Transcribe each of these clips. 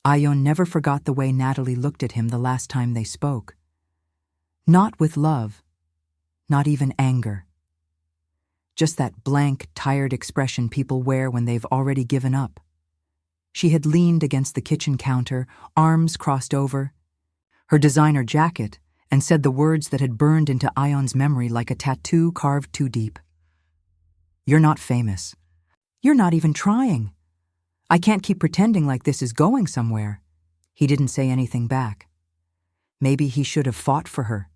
Ion never forgot the way Natalie looked at him the last time they spoke. Not with love, not even anger. Just that blank, tired expression people wear when they've already given up. She had leaned against the kitchen counter, arms crossed over, her designer jacket, and said the words that had burned into Ion's memory like a tattoo carved too deep. "You're not famous. You're not even trying. I can't keep pretending like this is going somewhere." He didn't say anything back. Maybe he should have fought for her.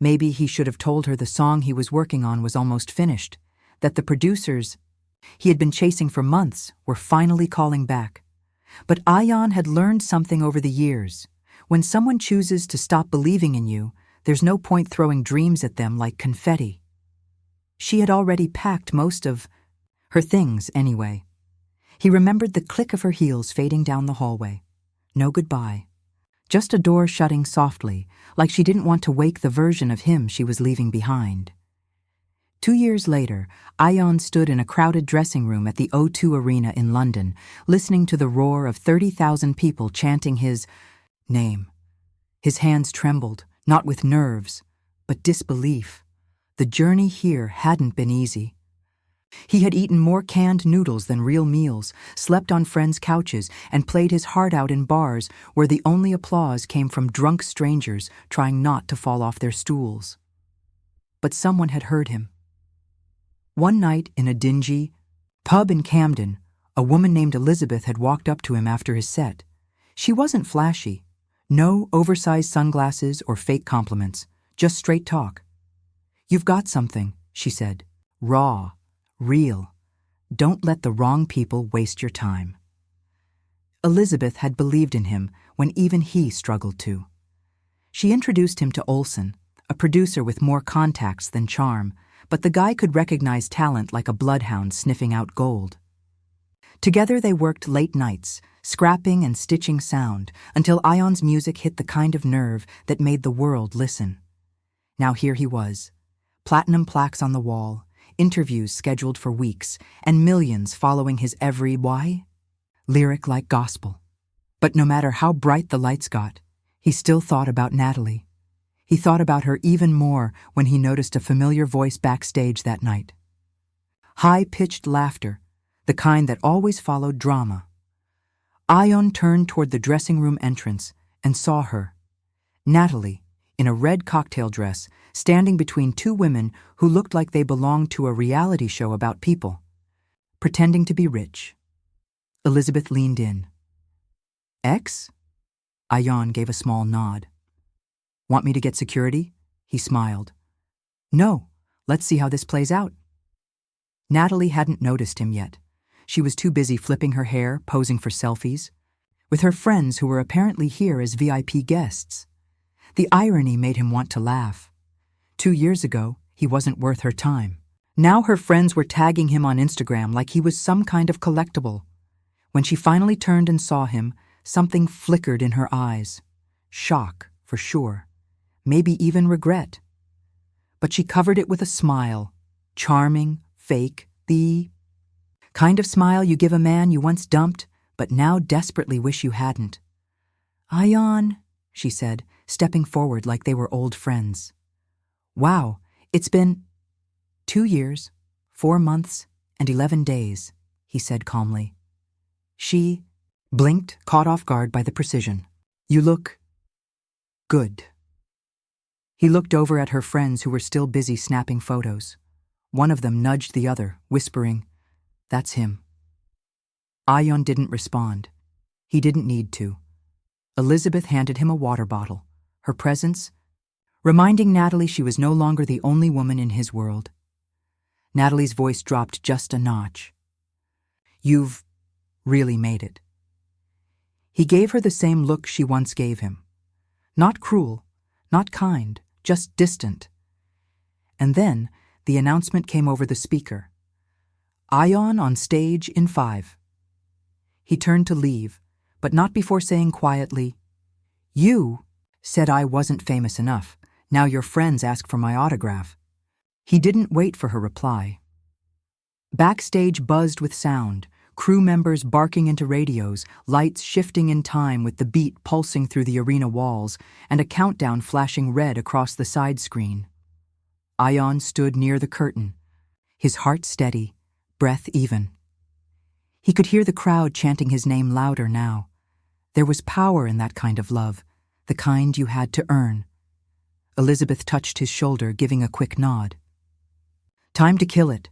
Maybe he should have told her the song he was working on was almost finished, that the producers he had been chasing for months were finally calling back. But Ion had learned something over the years. When someone chooses to stop believing in you, there's no point throwing dreams at them like confetti. She had already packed most of her things anyway. He remembered the click of her heels fading down the hallway. No goodbye. Just a door shutting softly, like she didn't want to wake the version of him she was leaving behind. 2 years later, Ion stood in a crowded dressing room at the O2 Arena in London, listening to the roar of 30,000 people chanting his name. His hands trembled, not with nerves, but disbelief. The journey here hadn't been easy. He had eaten more canned noodles than real meals, slept on friends' couches, and played his heart out in bars where the only applause came from drunk strangers trying not to fall off their stools. But someone had heard him. One night in a dingy pub in Camden, a woman named Elizabeth had walked up to him after his set. She wasn't flashy. No oversized sunglasses or fake compliments, just straight talk. "You've got something," she said. "Raw, real. Don't let the wrong people waste your time." Elizabeth had believed in him when even he struggled to. She introduced him to Olsen, a producer with more contacts than charm, but the guy could recognize talent like a bloodhound sniffing out gold. Together they worked late nights, scrapping and stitching sound, until Ion's music hit the kind of nerve that made the world listen. Now here he was, platinum plaques on the wall, interviews scheduled for weeks, and millions following his every why? Lyric like gospel. But no matter how bright the lights got, he still thought about Natalie. He thought about her even more when he noticed a familiar voice backstage that night. High-pitched laughter, the kind that always followed drama. Ion turned toward the dressing room entrance and saw her, Natalie, in a red cocktail dress, standing between two women who looked like they belonged to a reality show about people, pretending to be rich. Elizabeth leaned in. "Ex?" Ion gave a small nod. "Want me to get security?" He smiled. "No, let's see how this plays out." Natalie hadn't noticed him yet. She was too busy flipping her hair, posing for selfies, with her friends who were apparently here as VIP guests. The irony made him want to laugh. 2 years ago, he wasn't worth her time. Now her friends were tagging him on Instagram like he was some kind of collectible. When she finally turned and saw him, something flickered in her eyes. Shock, for sure. Maybe even regret. But she covered it with a smile. Charming, fake, the kind of smile you give a man you once dumped, but now desperately wish you hadn't. "Ion," she said, stepping forward like they were old friends. "Wow, it's been 2 years, 4 months, and 11 days, he said calmly. She blinked, caught off guard by the precision. "You look good." He looked over at her friends who were still busy snapping photos. One of them nudged the other, whispering, "That's him." Ion didn't respond. He didn't need to. Elizabeth handed him a water bottle, her presence reminding Natalie she was no longer the only woman in his world. Natalie's voice dropped just a notch. "You've really made it." He gave her the same look she once gave him. Not cruel, not kind, just distant. And then the announcement came over the speaker. "Ion on stage in 5. He turned to leave, but not before saying quietly, "You said I wasn't famous enough. Now your friends ask for my autograph." He didn't wait for her reply. Backstage buzzed with sound, crew members barking into radios, lights shifting in time with the beat pulsing through the arena walls, and a countdown flashing red across the side screen. Ion stood near the curtain, his heart steady, breath even. He could hear the crowd chanting his name louder now. There was power in that kind of love, the kind you had to earn. Elizabeth touched his shoulder, giving a quick nod. Time to kill it.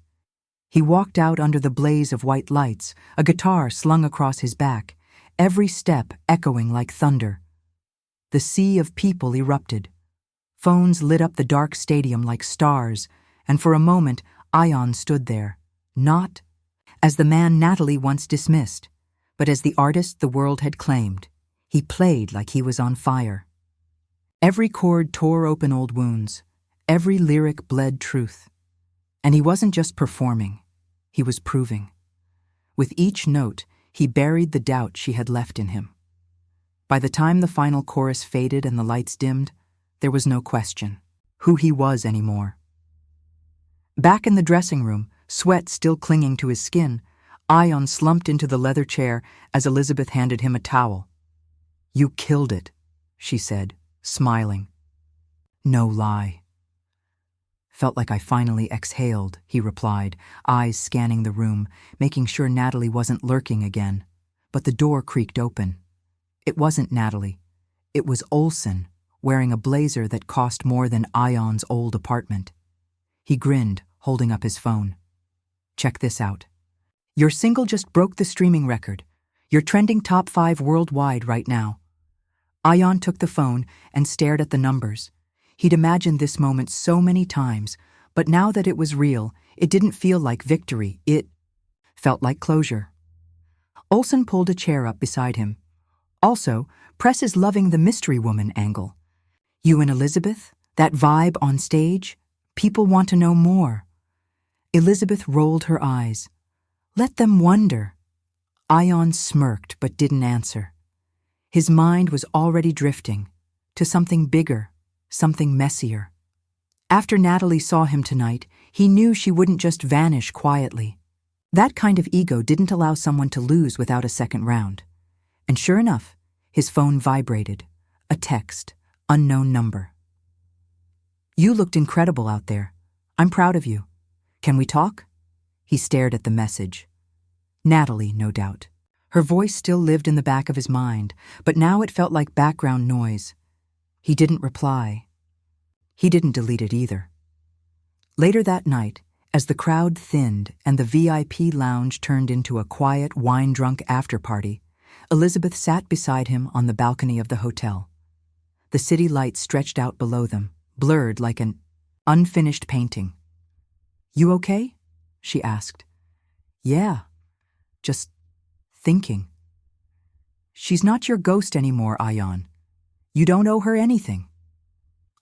He walked out under the blaze of white lights, a guitar slung across his back, every step echoing like thunder. The sea of people erupted. Phones lit up the dark stadium like stars, and for a moment, Ion stood there, not as the man Natalie once dismissed, but as the artist the world had claimed. He played like he was on fire. Every chord tore open old wounds. Every lyric bled truth. And he wasn't just performing. He was proving. With each note, he buried the doubt she had left in him. By the time the final chorus faded and the lights dimmed, there was no question who he was anymore. Back in the dressing room, sweat still clinging to his skin, Ion slumped into the leather chair as Elizabeth handed him a towel. "You killed it," she said, smiling. "No lie." "Felt like I finally exhaled," he replied, eyes scanning the room, making sure Natalie wasn't lurking again. But the door creaked open. It wasn't Natalie. It was Olsen, wearing a blazer that cost more than Ion's old apartment. He grinned, holding up his phone. "Check this out. Your single just broke the streaming record. You're trending top 5 worldwide right now." Ion took the phone and stared at the numbers. He'd imagined this moment so many times, but now that it was real, it didn't feel like victory. It felt like closure. Olsen pulled a chair up beside him. "Also, press is loving the mystery woman angle. You and Elizabeth, that vibe on stage, people want to know more." Elizabeth rolled her eyes. "Let them wonder." Ion smirked but didn't answer. His mind was already drifting to something bigger, something messier. After Natalie saw him tonight, he knew she wouldn't just vanish quietly. That kind of ego didn't allow someone to lose without a second round. And sure enough, his phone vibrated. A text, unknown number. "You looked incredible out there. I'm proud of you. Can we talk?" He stared at the message. Natalie, no doubt. Her voice still lived in the back of his mind, but now it felt like background noise. He didn't reply. He didn't delete it either. Later that night, as the crowd thinned and the VIP lounge turned into a quiet, wine-drunk after-party, Elizabeth sat beside him on the balcony of the hotel. The city lights stretched out below them, blurred like an unfinished painting. "You okay?" she asked. "Yeah, just thinking." "She's not your ghost anymore, Ion. You don't owe her anything."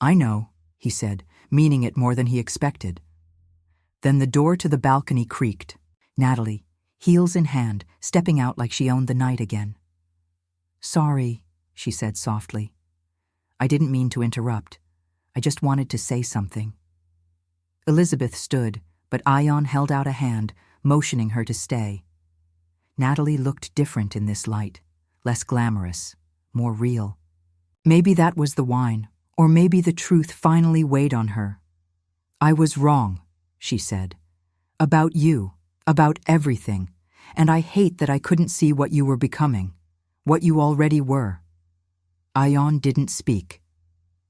"I know," he said, meaning it more than he expected. Then the door to the balcony creaked. Natalie, heels in hand, stepping out like she owned the night again. "Sorry," she said softly. "I didn't mean to interrupt. I just wanted to say something." Elizabeth stood, but Ion held out a hand, motioning her to stay. Natalie looked different in this light, less glamorous, more real. Maybe that was the wine, or maybe the truth finally weighed on her. "I was wrong," she said. "About you, about everything, and I hate that I couldn't see what you were becoming, what you already were." Ion didn't speak.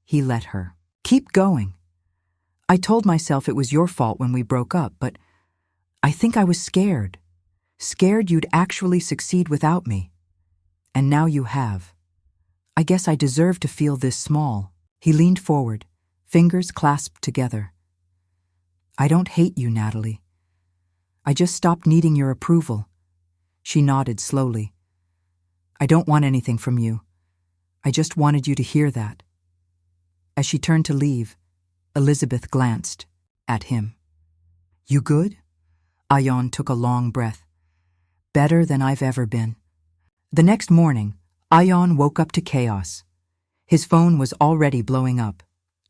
He let her. "Keep going. I told myself it was your fault when we broke up, but I think I was scared. Scared you'd actually succeed without me. And now you have. I guess I deserve to feel this small." He leaned forward, fingers clasped together. "I don't hate you, Natalie. I just stopped needing your approval." She nodded slowly. "I don't want anything from you. I just wanted you to hear that." As she turned to leave, Elizabeth glanced at him. "You good?" Ion took a long breath. "Better than I've ever been." The next morning, Ion woke up to chaos. His phone was already blowing up.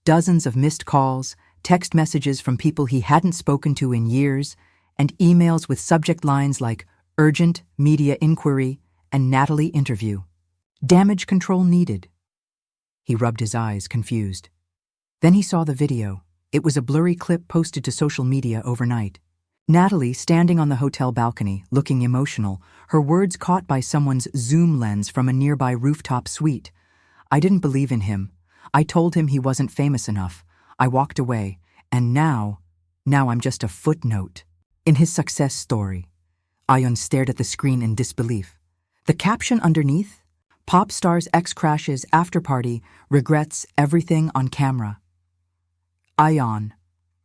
Dozens of missed calls, text messages from people he hadn't spoken to in years, and emails with subject lines like Urgent media inquiry and Natalie interview. Damage control needed. He rubbed his eyes, confused. Then he saw the video. It was a blurry clip posted to social media overnight. Natalie standing on the hotel balcony, looking emotional, her words caught by someone's zoom lens from a nearby rooftop suite. I didn't believe in him. I told him he wasn't famous enough. I walked away, and now I'm just a footnote in his success story. Ayon stared at the screen in disbelief. The caption underneath? Pop star's ex crashes after party, regrets everything on camera. Ayon,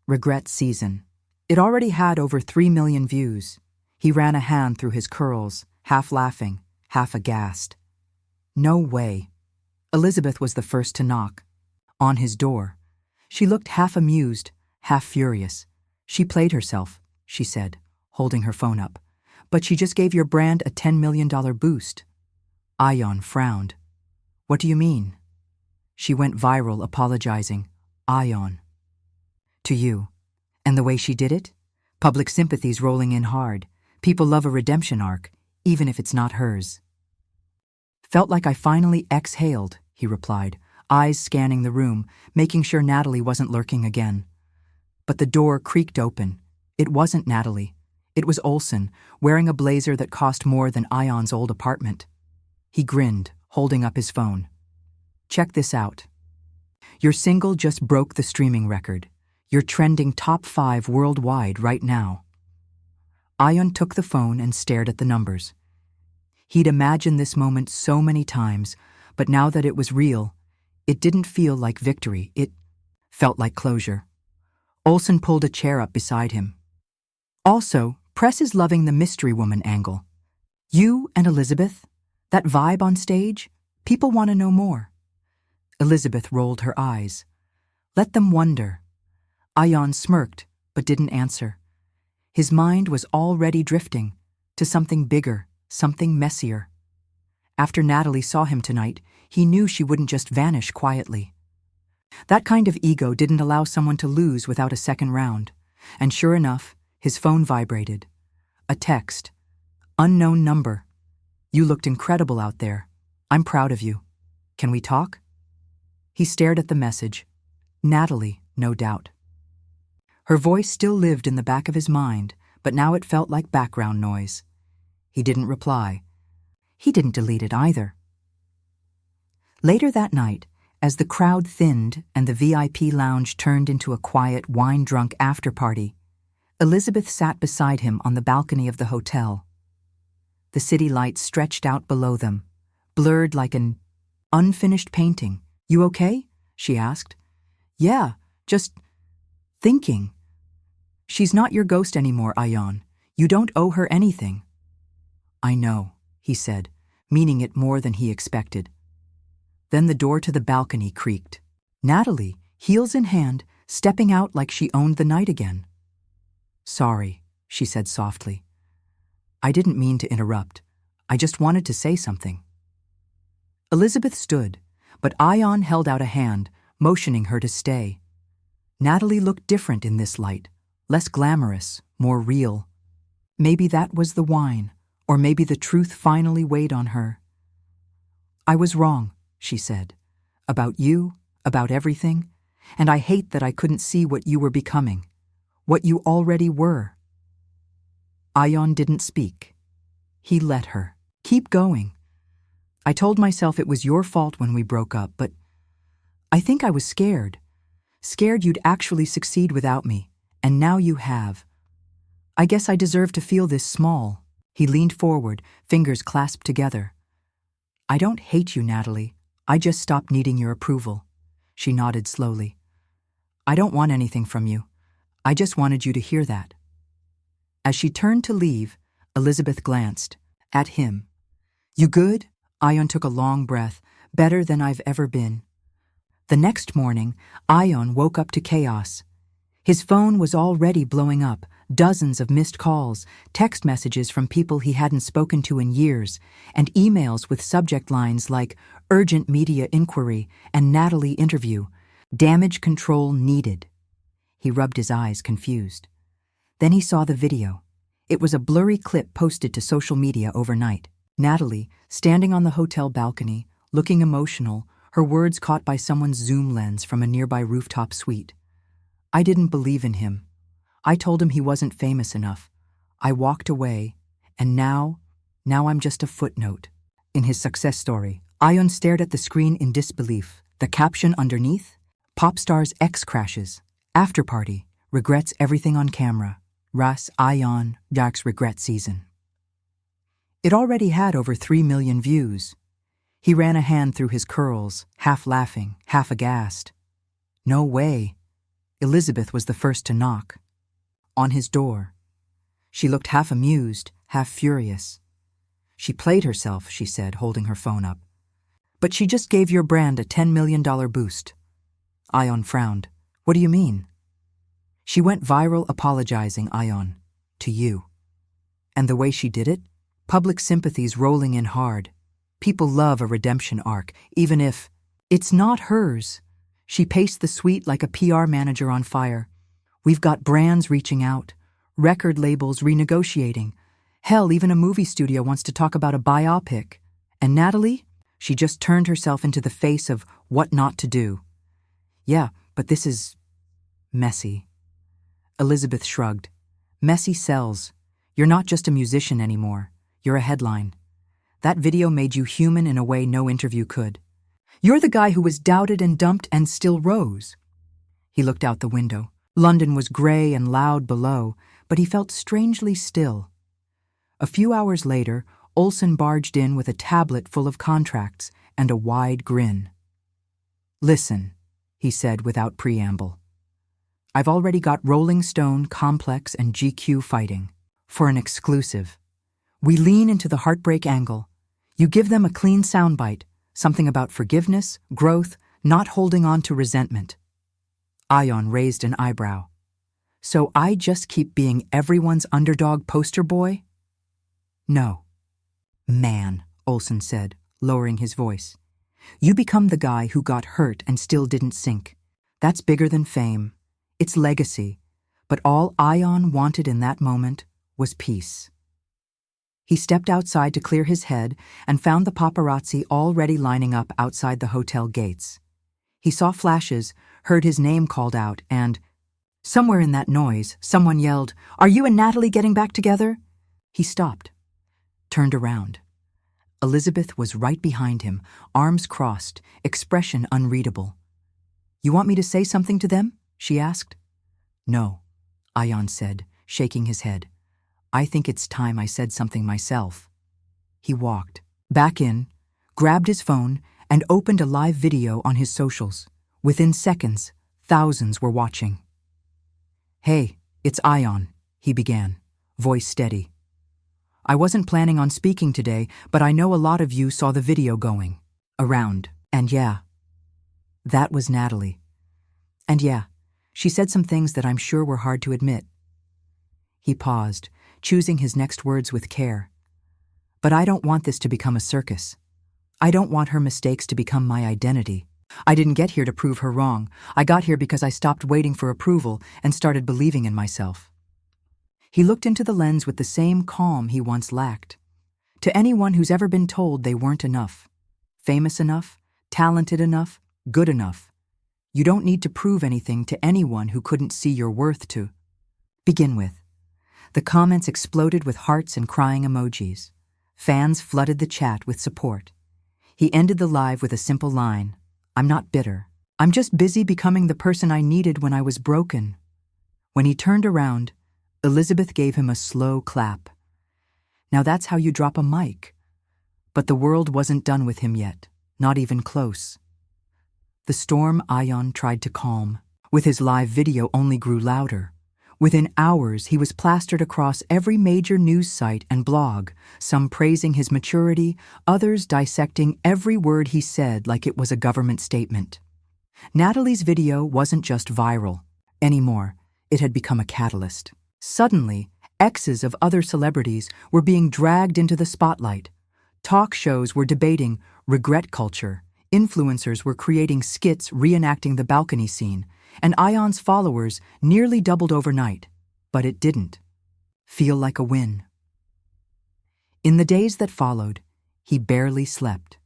regret season. It already had over 3 million views. He ran a hand through his curls, half laughing, half aghast. No way. Elizabeth was the first to knock. On his door. She looked half amused, half furious. She played herself, she said, holding her phone up. But she just gave your brand a $10 million boost. Ayon frowned. What do you mean? She went viral apologizing. Ayon. To you. And the way she did it? Public sympathy's rolling in hard. People love a redemption arc, even if it's not hers. Felt like I finally exhaled, he replied, eyes scanning the room, making sure Natalie wasn't lurking again. But the door creaked open. It wasn't Natalie. It was Olsen, wearing a blazer that cost more than Ayon's old apartment. He grinned, holding up his phone. Check this out. Your single just broke the streaming record. You're trending top 5 worldwide right now. Ayon took the phone and stared at the numbers. He'd imagined this moment so many times, but now that it was real, it didn't feel like victory. It felt like closure. Olsen pulled a chair up beside him. Also, press is loving the mystery woman angle. You and Elizabeth, that vibe on stage, people want to know more. Elizabeth rolled her eyes. Let them wonder. Ayon smirked, but didn't answer. His mind was already drifting to something bigger, something messier. After Natalie saw him tonight, he knew she wouldn't just vanish quietly. That kind of ego didn't allow someone to lose without a second round. And sure enough, his phone vibrated. A text. Unknown number. You looked incredible out there. I'm proud of you. Can we talk? He stared at the message. Natalie, no doubt. Her voice still lived in the back of his mind, but now it felt like background noise. He didn't reply. He didn't delete it either. Later that night, as the crowd thinned and the VIP lounge turned into a quiet, wine-drunk after-party, Elizabeth sat beside him on the balcony of the hotel. The city lights stretched out below them, blurred like an unfinished painting. You okay? She asked. Yeah, just thinking. She's not your ghost anymore, Ayon. You don't owe her anything. I know, he said, meaning it more than he expected. Then the door to the balcony creaked. Natalie, heels in hand, stepping out like she owned the night again. Sorry, she said softly. I didn't mean to interrupt. I just wanted to say something. Elizabeth stood, but Ayon held out a hand, motioning her to stay. Natalie looked different in this light, less glamorous, more real. Maybe that was the wine, or maybe the truth finally weighed on her. I was wrong, she said, about you, about everything, and I hate that I couldn't see what you were becoming, what you already were. Ayon didn't speak. He let her. Keep going. I told myself it was your fault when we broke up, but I think I was scared. Scared you'd actually succeed without me, and now you have. I guess I deserve to feel this small. He leaned forward, fingers clasped together. I don't hate you, Natalie. I just stopped needing your approval. She nodded slowly. I don't want anything from you. I just wanted you to hear that. As she turned to leave, Elizabeth glanced at him. You good? Ayon took a long breath. Better than I've ever been. The next morning, Ayon woke up to chaos. His phone was already blowing up, dozens of missed calls, text messages from people he hadn't spoken to in years, and emails with subject lines like urgent media inquiry and Natalie interview, damage control needed. He rubbed his eyes, confused. Then he saw the video. It was a blurry clip posted to social media overnight. Natalie, standing on the hotel balcony, looking emotional, her words caught by someone's zoom lens from a nearby rooftop suite. I didn't believe in him. I told him he wasn't famous enough. I walked away, and now I'm just a footnote. In his success story, Ion stared at the screen in disbelief. The caption underneath? Pop star's ex crashes. After party. Regrets everything on camera. Ras Ion Jack's regret season. It already had over 3 million views. He ran a hand through his curls, half laughing, half aghast. No way. Elizabeth was the first to knock. On his door. She looked half amused, half furious. She played herself, she said, holding her phone up. But she just gave your brand a $10 million boost. Ion frowned. What do you mean? She went viral apologizing, Ion. To you. And the way she did it? Public sympathies rolling in hard. People love a redemption arc, even if it's not hers. She paced the suite like a PR manager on fire. We've got brands reaching out, record labels renegotiating. Hell, even a movie studio wants to talk about a biopic. And Natalie? She just turned herself into the face of what not to do. Yeah, but this is messy. Elizabeth shrugged. Messy sells. You're not just a musician anymore. You're a headline. That video made you human in a way no interview could. You're the guy who was doubted and dumped and still rose. He looked out the window. London was gray and loud below, but he felt strangely still. A few hours later, Olsen barged in with a tablet full of contracts and a wide grin. Listen, he said without preamble. I've already got Rolling Stone, Complex, and GQ fighting. For an exclusive. We lean into the heartbreak angle. You give them a clean soundbite, something about forgiveness, growth, not holding on to resentment. Ion raised an eyebrow. So I just keep being everyone's underdog poster boy? No. Man, Olsen said, lowering his voice. You become the guy who got hurt and still didn't sink. That's bigger than fame. It's legacy. But all Ion wanted in that moment was peace. He stepped outside to clear his head and found the paparazzi already lining up outside the hotel gates. He saw flashes, heard his name called out, and somewhere in that noise, someone yelled, "Are you and Natalie getting back together?" He stopped, turned around. Elizabeth was right behind him, arms crossed, expression unreadable. You want me to say something to them? She asked. No, Ion said, shaking his head. I think it's time I said something myself. He walked back in, grabbed his phone, and opened a live video on his socials. Within seconds, thousands were watching. Hey, it's Ion, he began, voice steady. I wasn't planning on speaking today, but I know a lot of you saw the video going around. And yeah, that was Natalie. And yeah, she said some things that I'm sure were hard to admit. He paused, choosing his next words with care. But I don't want this to become a circus. I don't want her mistakes to become my identity. I didn't get here to prove her wrong. I got here because I stopped waiting for approval and started believing in myself. He looked into the lens with the same calm he once lacked. To anyone who's ever been told they weren't enough, famous enough, talented enough, good enough, you don't need to prove anything to anyone who couldn't see your worth to begin with. The comments exploded with hearts and crying emojis. Fans flooded the chat with support. He ended the live with a simple line, I'm not bitter. I'm just busy becoming the person I needed when I was broken. When he turned around, Elizabeth gave him a slow clap. Now that's how you drop a mic. But the world wasn't done with him yet, not even close. The storm Ion tried to calm, with his live video only grew louder. Within hours, he was plastered across every major news site and blog, some praising his maturity, others dissecting every word he said like it was a government statement. Natalie's video wasn't just viral anymore. It had become a catalyst. Suddenly, exes of other celebrities were being dragged into the spotlight. Talk shows were debating regret culture. Influencers were creating skits reenacting the balcony scene, and Ion's followers nearly doubled overnight. But it didn't. feel like a win. In the days that followed, he barely slept.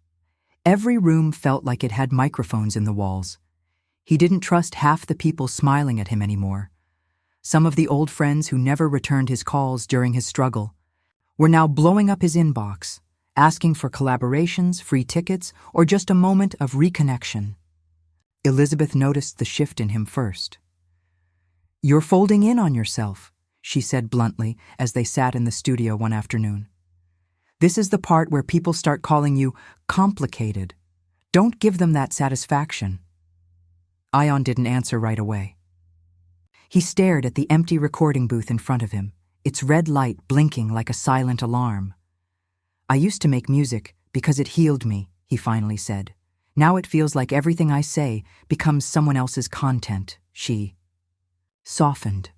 Every room felt like it had microphones in the walls. He didn't trust half the people smiling at him anymore. Some of the old friends who never returned his calls during his struggle were now blowing up his inbox, asking for collaborations, free tickets, or just a moment of reconnection. Elizabeth noticed the shift in him first. "You're folding in on yourself," she said bluntly as they sat in the studio one afternoon. "This is the part where people start calling you complicated. Don't give them that satisfaction." Ion didn't answer right away. He stared at the empty recording booth in front of him, its red light blinking like a silent alarm. "I used to make music because it healed me," he finally said. "Now it feels like everything I say becomes someone else's content." She softened.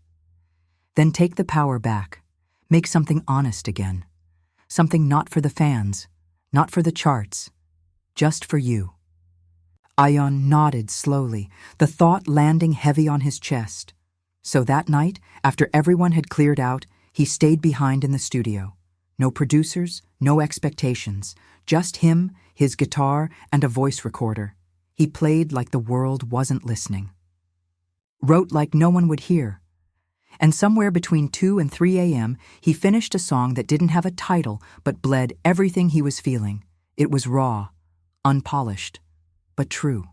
"Then take the power back. Make something honest again. Something not for the fans, not for the charts, just for you." Ion nodded slowly, the thought landing heavy on his chest. So that night, after everyone had cleared out, he stayed behind in the studio. No producers, no expectations, just him, his guitar, and a voice recorder. He played like the world wasn't listening. Wrote like no one would hear. And somewhere between 2 and 3 a.m., he finished a song that didn't have a title but bled everything he was feeling. It was raw, unpolished, but true.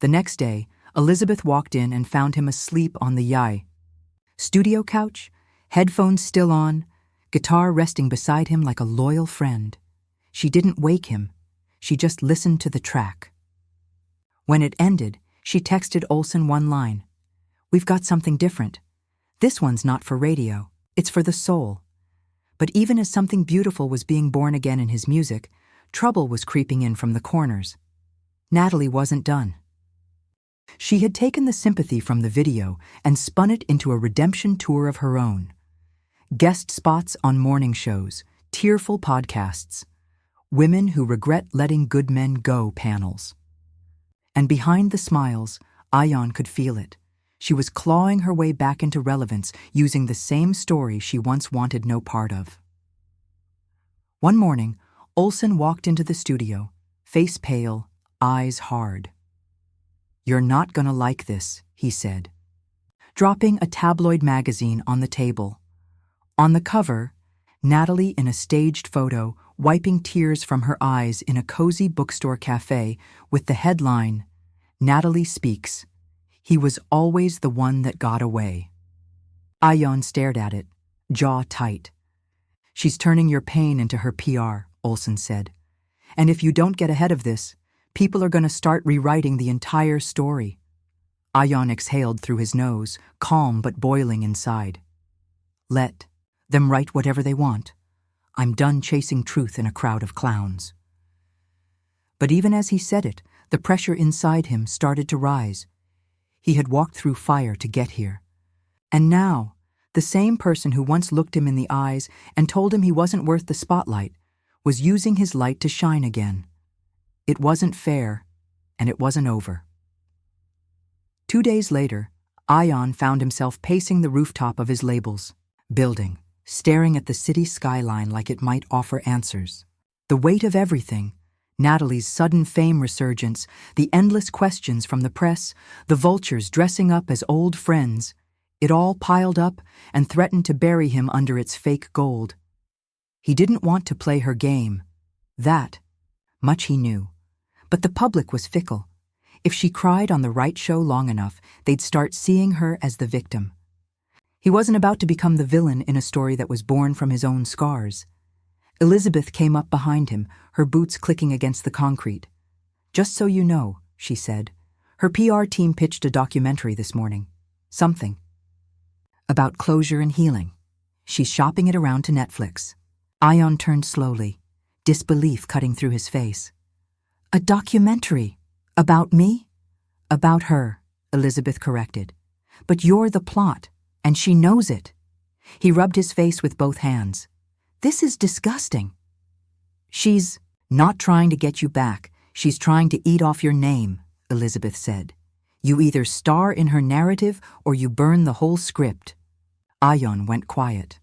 The next day, Elizabeth walked in and found him asleep on the studio couch, headphones still on, guitar resting beside him like a loyal friend. She didn't wake him. She just listened to the track. When it ended, she texted Olsen one line. "We've got something different. This one's not for radio. It's for the soul." But even as something beautiful was being born again in his music, trouble was creeping in from the corners. Natalie wasn't done. She had taken the sympathy from the video and spun it into a redemption tour of her own. Guest spots on morning shows, tearful podcasts, women who regret letting good men go panels. And behind the smiles, Ion could feel it. She was clawing her way back into relevance using the same story she once wanted no part of. One morning, Olsen walked into the studio, face pale, eyes hard. "You're not gonna like this," he said, dropping a tabloid magazine on the table. On the cover, Natalie in a staged photo, wiping tears from her eyes in a cozy bookstore cafe with the headline, "Natalie Speaks. He was always the one that got away." Ion stared at it, jaw tight. "She's turning your pain into her PR," Olsen said. "And if you don't get ahead of this, people are going to start rewriting the entire story." Ion exhaled through his nose, calm but boiling inside. "Let them write whatever they want. I'm done chasing truth in a crowd of clowns." But even as he said it, the pressure inside him started to rise. He had walked through fire to get here. And now, the same person who once looked him in the eyes and told him he wasn't worth the spotlight was using his light to shine again. It wasn't fair, and it wasn't over. 2 days later, Ion found himself pacing the rooftop of his label's building, staring at the city skyline like it might offer answers. The weight of everything, Natalie's sudden fame resurgence, the endless questions from the press, the vultures dressing up as old friends, it all piled up and threatened to bury him under its fake gold. He didn't want to play her game. That much he knew. But the public was fickle. If she cried on the right show long enough, they'd start seeing her as the victim. He wasn't about to become the villain in a story that was born from his own scars. Elizabeth came up behind him, her boots clicking against the concrete. "Just so you know," she said, "her PR team pitched a documentary this morning. Something. About closure and healing. She's shopping it around to Netflix." Ion turned slowly, disbelief cutting through his face. "A documentary? About me?" "About her," Elizabeth corrected. "But you're the plot, and she knows it." He rubbed his face with both hands. "This is disgusting." "She's not trying to get you back. She's trying to eat off your name," Elizabeth said. "You either star in her narrative or you burn the whole script." Ion went quiet.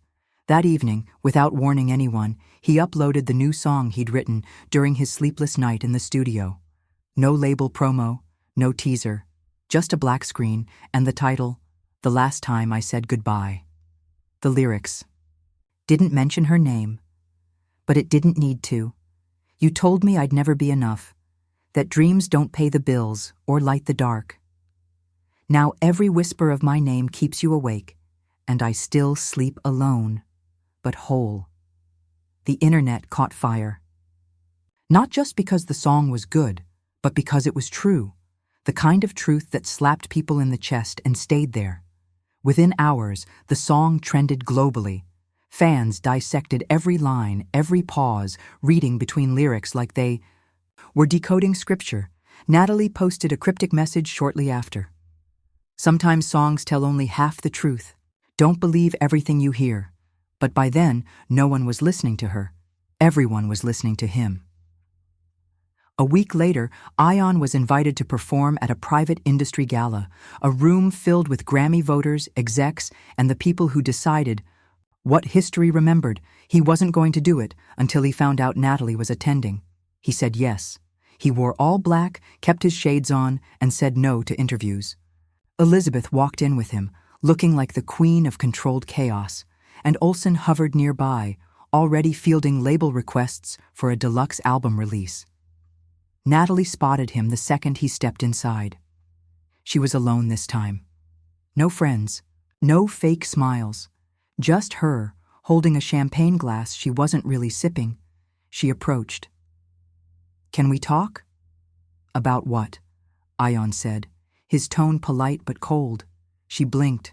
That evening, without warning anyone, he uploaded the new song he'd written during his sleepless night in the studio. No label promo, no teaser, just a black screen and the title, The Last Time I Said Goodbye. The lyrics. Didn't mention her name, but it didn't need to. You told me I'd never be enough, that dreams don't pay the bills or light the dark. Now every whisper of my name keeps you awake, and I still sleep alone, but whole. The internet caught fire. Not just because the song was good, but because it was true, the kind of truth that slapped people in the chest and stayed there. Within hours, the song trended globally. Fans dissected every line, every pause, reading between lyrics like they were decoding scripture. Natalie posted a cryptic message shortly after. Sometimes songs tell only half the truth. Don't believe everything you hear. But by then, no one was listening to her. Everyone was listening to him. A week later, Ion was invited to perform at a private industry gala, a room filled with Grammy voters, execs, and the people who decided what history remembered. He wasn't going to do it until he found out Natalie was attending. He said yes. He wore all black, kept his shades on, and said no to interviews. Elizabeth walked in with him, looking like the queen of controlled chaos, and Olsen hovered nearby, already fielding label requests for a deluxe album release. Natalie spotted him the second he stepped inside. She was alone this time. No friends, no fake smiles, just her, holding a champagne glass she wasn't really sipping. She approached. "Can we talk?" "About what?" Ion said, his tone polite but cold. She blinked.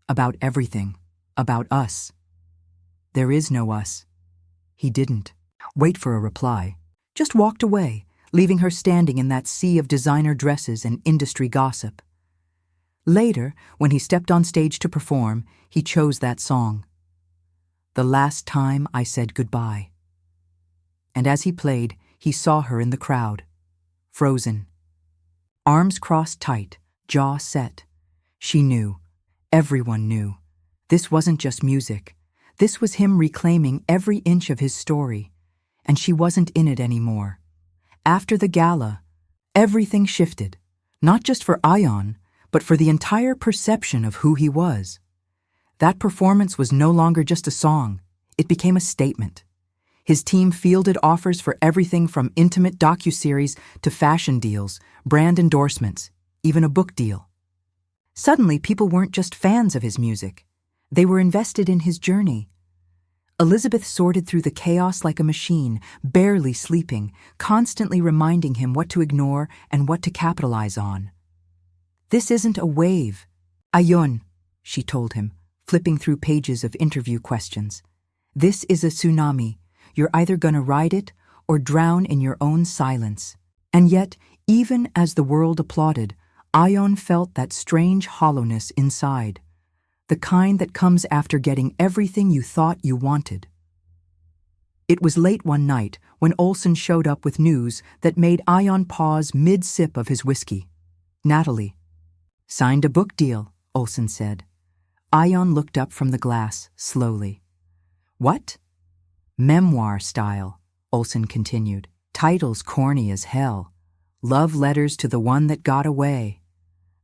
"About everything. About us." "There is no us." He didn't wait for a reply, just walked away, leaving her standing in that sea of designer dresses and industry gossip. Later, when he stepped on stage to perform, he chose that song. The Last Time I Said Goodbye. And as he played, he saw her in the crowd, frozen. Arms crossed tight, jaw set. She knew. Everyone knew. This wasn't just music. This was him reclaiming every inch of his story. And she wasn't in it anymore. After the gala, everything shifted, not just for Ion, but for the entire perception of who he was. That performance was no longer just a song. It became a statement. His team fielded offers for everything from intimate docuseries to fashion deals, brand endorsements, even a book deal. Suddenly, people weren't just fans of his music. They were invested in his journey. Elizabeth sorted through the chaos like a machine, barely sleeping, constantly reminding him what to ignore and what to capitalize on. "This isn't a wave, Ion," she told him, flipping through pages of interview questions. "This is a tsunami. You're either gonna ride it or drown in your own silence." And yet, even as the world applauded, Ion felt that strange hollowness inside. The kind that comes after getting everything you thought you wanted. It was late one night when Olsen showed up with news that made Ion pause mid-sip of his whiskey. "Natalie." "Signed a book deal," Olsen said. Ion looked up from the glass, slowly. "What?" "Memoir style," Olsen continued. "Titles corny as hell. Love letters to the one that got away.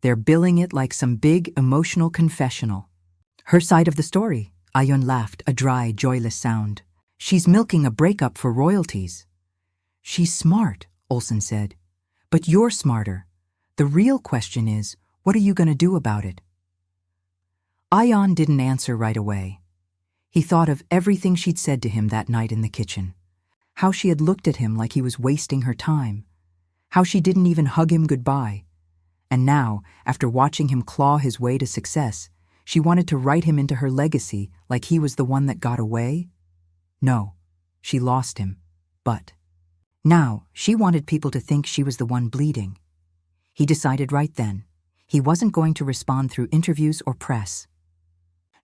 They're billing it like some big emotional confessional." "Her side of the story," Ion laughed, a dry, joyless sound. "She's milking a breakup for royalties." "She's smart," Olsen said. "But you're smarter. The real question is, what are you going to do about it?" Ion didn't answer right away. He thought of everything she'd said to him that night in the kitchen. How she had looked at him like he was wasting her time. How she didn't even hug him goodbye. And now, after watching him claw his way to success, she wanted to write him into her legacy like he was the one that got away? No, she lost him. But now she wanted people to think she was the one bleeding. He decided right then, he wasn't going to respond through interviews or press.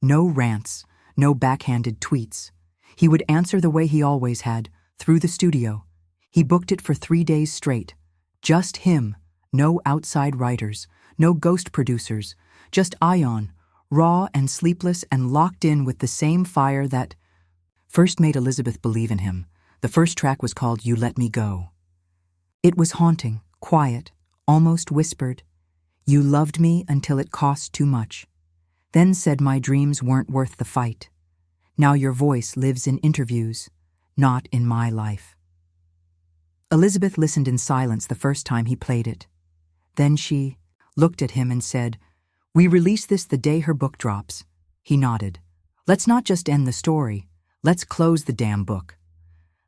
No rants, no backhanded tweets. He would answer the way he always had, through the studio. He booked it for 3 days straight. Just him, no outside writers, no ghost producers, just Ion, raw and sleepless and locked in with the same fire that first made Elizabeth believe in him. The first track was called You Let Me Go. It was haunting, quiet, almost whispered. You loved me until it cost too much. Then said my dreams weren't worth the fight. Now your voice lives in interviews, not in my life. Elizabeth listened in silence the first time he played it. Then she looked at him and said, "We release this the day her book drops." He nodded. "Let's not just end the story. Let's close the damn book."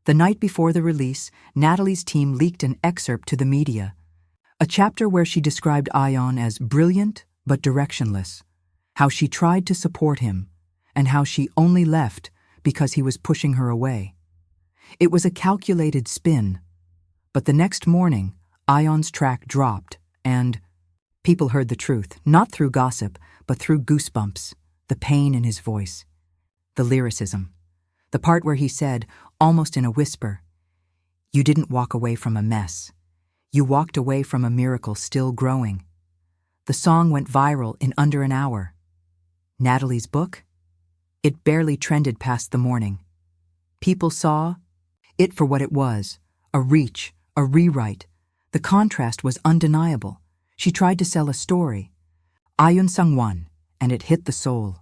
The night before the release, Natalie's team leaked an excerpt to the media. A chapter where she described Ion as brilliant but directionless, how she tried to support him, and how she only left because he was pushing her away. It was a calculated spin, but the next morning, Ion's track dropped, and people heard the truth, not through gossip, but through goosebumps, the pain in his voice, the lyricism, the part where he said, almost in a whisper, "You didn't walk away from a mess. You walked away from a miracle still growing." The song went viral in under an hour. Natalie's book? It barely trended past the morning. People saw it for what it was, a reach, a rewrite. The contrast was undeniable. She tried to sell a story. Ayun Sung won, and it hit the soul.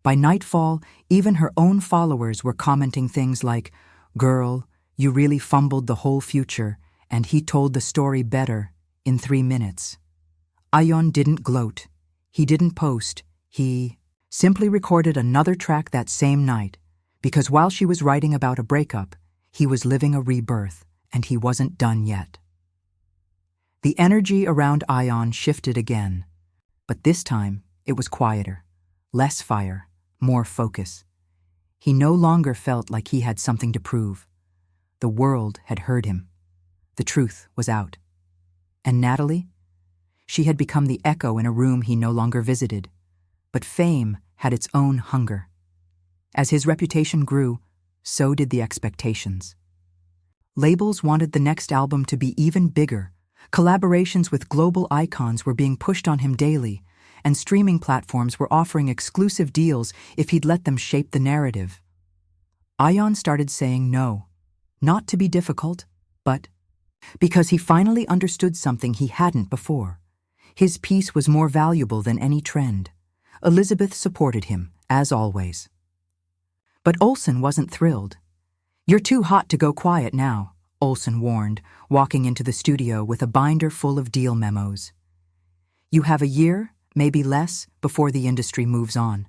By nightfall, even her own followers were commenting things like, "Girl, you really fumbled the whole future, and he told the story better in 3 minutes." Ayun didn't gloat. He didn't post. He simply recorded another track that same night, because while she was writing about a breakup, he was living a rebirth, and he wasn't done yet. The energy around Ayun shifted again, but this time it was quieter, less fire, more focus. He no longer felt like he had something to prove. The world had heard him. The truth was out. And Natalie? She had become the echo in a room he no longer visited. But fame had its own hunger. As his reputation grew, so did the expectations. Labels wanted the next album to be even bigger. Collaborations with global icons were being pushed on him daily, and streaming platforms were offering exclusive deals if he'd let them shape the narrative. Ayun started saying no, not to be difficult, but because he finally understood something he hadn't before. His peace was more valuable than any trend. Elizabeth supported him, as always. But Olsen wasn't thrilled. "You're too hot to go quiet now," Olsen warned, walking into the studio with a binder full of deal memos. "You have a year, maybe less, before the industry moves on."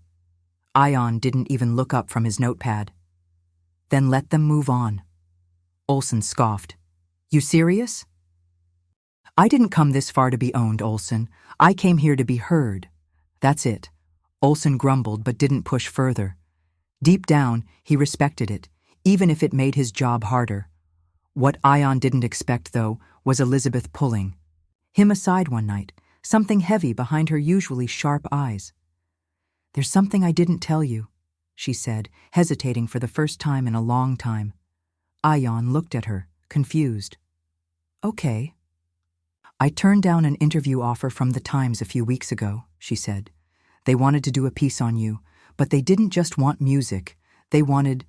Ayun didn't even look up from his notepad. "Then let them move on." Olsen scoffed. "You serious?" "I didn't come this far to be owned, Olsen. I came here to be heard. That's it." Olsen grumbled but didn't push further. Deep down, he respected it, even if it made his job harder. What Ayun didn't expect, though, was Elizabeth pulling him aside one night, something heavy behind her usually sharp eyes. "There's something I didn't tell you," she said, hesitating for the first time in a long time. Ayun looked at her, confused. "Okay." "I turned down an interview offer from the Times a few weeks ago," she said. "They wanted to do a piece on you, but they didn't just want music. They wanted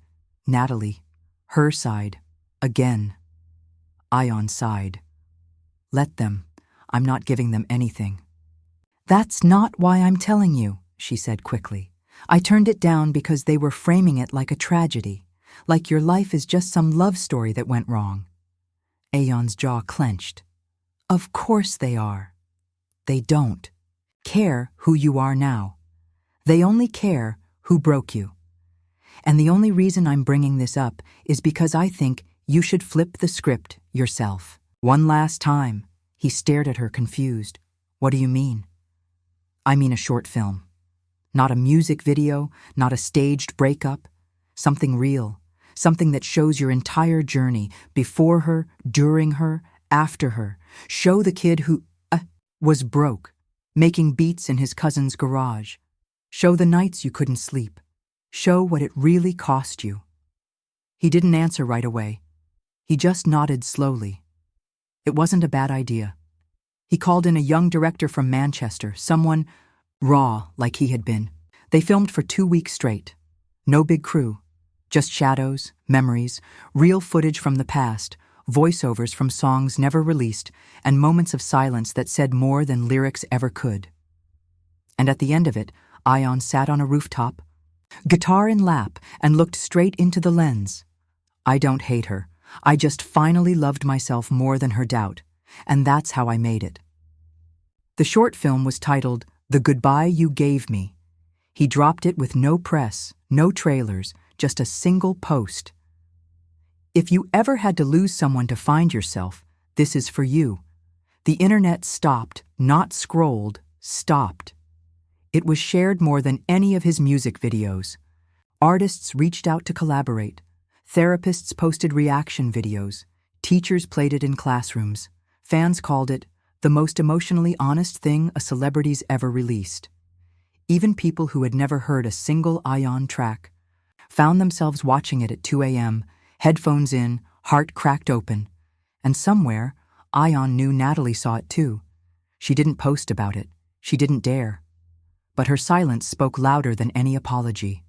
Natalie, her side, again." Ayun sighed. "Let them. I'm not giving them anything." "That's not why I'm telling you," she said quickly. "I turned it down because they were framing it like a tragedy, like your life is just some love story that went wrong." Ayun's jaw clenched. "Of course they are. They don't care who you are now. They only care who broke you. And the only reason I'm bringing this up is because I think you should flip the script yourself. One last time." He stared at her, confused. "What do you mean?" "I mean a short film. Not a music video, not a staged breakup. Something real. Something that shows your entire journey, before her, during her, after her. Show the kid who was broke, making beats in his cousin's garage. Show the nights you couldn't sleep. Show what it really cost you." He didn't answer right away. He just nodded slowly. It wasn't a bad idea. He called in a young director from Manchester, someone raw like he had been. They filmed for 2 weeks straight. No big crew. Just shadows, memories, real footage from the past, voiceovers from songs never released, and moments of silence that said more than lyrics ever could. And at the end of it, Ion sat on a rooftop, guitar in lap, and looked straight into the lens. I don't hate her. I just finally loved myself more than her doubt, and that's how I made it. The short film was titled The Goodbye You Gave Me. He dropped it with no press, no trailers, just a single post. If you ever had to lose someone to find yourself, this is for you. The internet stopped, not scrolled, stopped. It was shared more than any of his music videos. Artists reached out to collaborate. Therapists posted reaction videos. Teachers played it in classrooms. Fans called it the most emotionally honest thing a celebrity's ever released. Even people who had never heard a single Ion track found themselves watching it at 2 a.m., headphones in, heart cracked open. And somewhere, Ion knew Natalie saw it too. She didn't post about it. She didn't dare. But her silence spoke louder than any apology.